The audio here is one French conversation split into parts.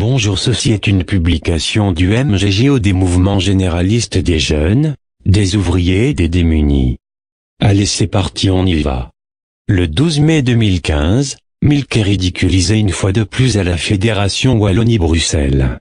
Bonjour, ceci est une publication du MGJO, des mouvements généralistes des jeunes, des ouvriers et des démunis. Allez, c'est parti, on y va. Le 12 mai 2015, Milk est ridiculisé une fois de plus à la Fédération Wallonie-Bruxelles.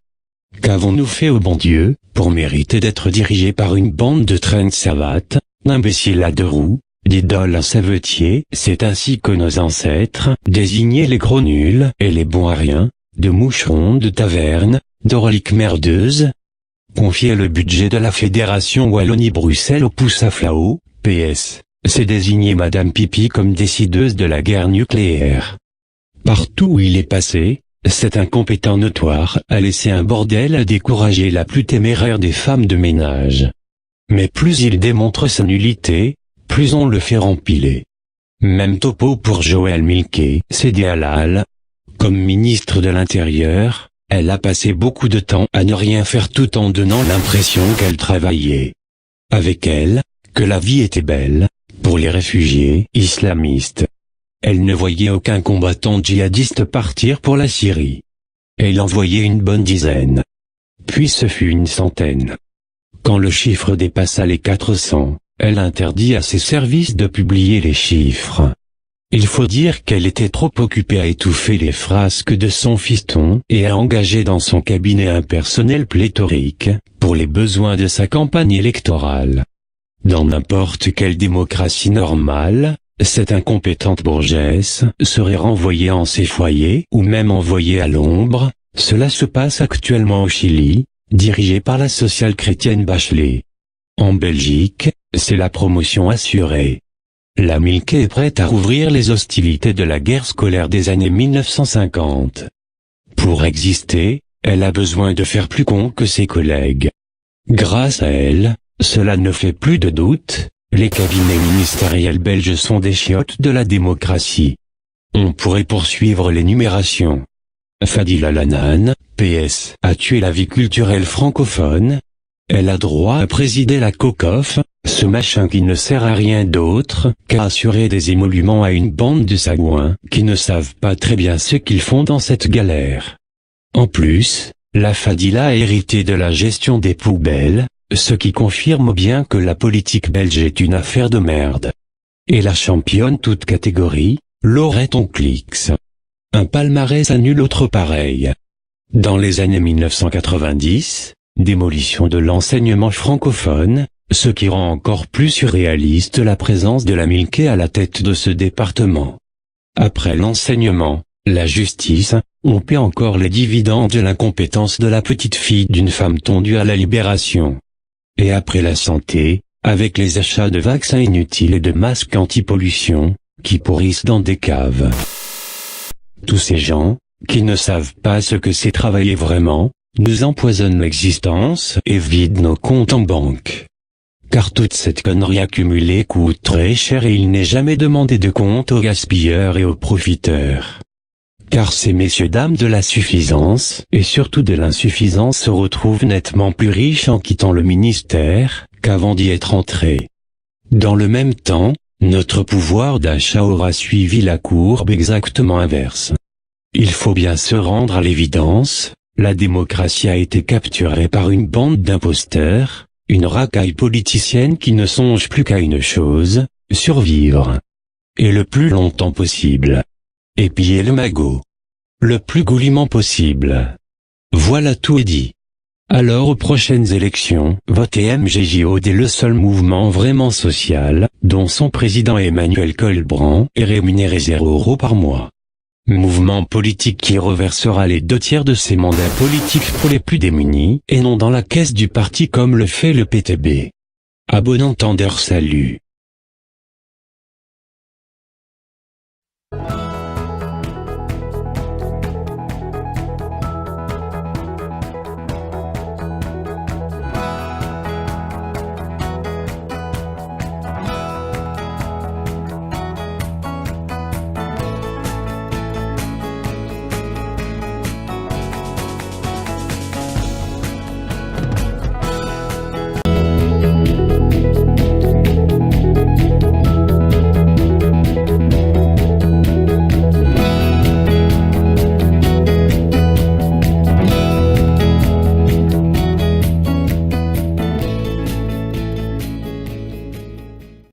Qu'avons-nous fait au bon Dieu, pour mériter d'être dirigés par une bande de traînes savates, d'imbéciles à deux roues, d'idoles à savetiers? C'est ainsi que nos ancêtres désignaient les gros nuls et les bons à rien, de moucherons de taverne, d'orliques merdeuses. Confier le budget de la Fédération Wallonie-Bruxelles au pouce à flao, PS, c'est désigner Madame Pipi comme décideuse de la guerre nucléaire. Partout où il est passé, cet incompétent notoire a laissé un bordel à décourager la plus téméraire des femmes de ménage. Mais plus il démontre sa nullité, plus on le fait rempiler. Même topo pour Joëlle Milquet, cédé à la halle. Comme ministre de l'Intérieur, elle a passé beaucoup de temps à ne rien faire tout en donnant l'impression qu'elle travaillait. Avec elle, que la vie était belle, pour les réfugiés islamistes. Elle ne voyait aucun combattant djihadiste partir pour la Syrie. Elle en voyait une bonne dizaine. Puis ce fut une centaine. Quand le chiffre dépassa les 400, elle interdit à ses services de publier les chiffres. Il faut dire qu'elle était trop occupée à étouffer les frasques de son fiston et à engager dans son cabinet un personnel pléthorique, pour les besoins de sa campagne électorale. Dans n'importe quelle démocratie normale, cette incompétente bourgesse serait renvoyée en ses foyers ou même envoyée à l'ombre. Cela se passe actuellement au Chili, dirigé par la social-chrétienne Bachelet. En Belgique, c'est la promotion assurée. La Milquet est prête à rouvrir les hostilités de la guerre scolaire des années 1950. Pour exister, elle a besoin de faire plus con que ses collègues. Grâce à elle, cela ne fait plus de doute, les cabinets ministériels belges sont des chiottes de la démocratie. On pourrait poursuivre l'énumération. Fadila Lanan, PS, a tué la vie culturelle francophone. Elle a droit à présider la COCOF, ce machin qui ne sert à rien d'autre qu'à assurer des émoluments à une bande de sagouins qui ne savent pas très bien ce qu'ils font dans cette galère. En plus, la Fadila a hérité de la gestion des poubelles, ce qui confirme bien que la politique belge est une affaire de merde. Et la championne toute catégorie, Laurette Onclix. Un palmarès à nul autre pareil. Dans les années 1990, démolition de l'enseignement francophone, ce qui rend encore plus surréaliste la présence de la Milquet à la tête de ce département. Après l'enseignement, la justice, on paie encore les dividendes de l'incompétence de la petite fille d'une femme tondue à la libération. Et après la santé, avec les achats de vaccins inutiles et de masques anti-pollution, qui pourrissent dans des caves. Tous ces gens, qui ne savent pas ce que c'est travailler vraiment, nous empoisonnent l'existence et vident nos comptes en banque. Car toute cette connerie accumulée coûte très cher et il n'est jamais demandé de compte aux gaspilleurs et aux profiteurs. Car ces messieurs-dames de la suffisance, et surtout de l'insuffisance, se retrouvent nettement plus riches en quittant le ministère, qu'avant d'y être entrés. Dans le même temps, notre pouvoir d'achat aura suivi la courbe exactement inverse. Il faut bien se rendre à l'évidence, la démocratie a été capturée par une bande d'imposteurs, une racaille politicienne qui ne songe plus qu'à une chose, survivre. Et le plus longtemps possible. Et piller le magot. Le plus goulûment possible. Voilà, tout est dit. Alors aux prochaines élections, votez MGJO est le seul mouvement vraiment social, dont son président Emmanuel Colbrand est rémunéré 0 € par mois. Mouvement politique qui reversera les 2/3 de ses mandats politiques pour les plus démunis, et non dans la caisse du parti comme le fait le PTB. À bon entendeur, salut.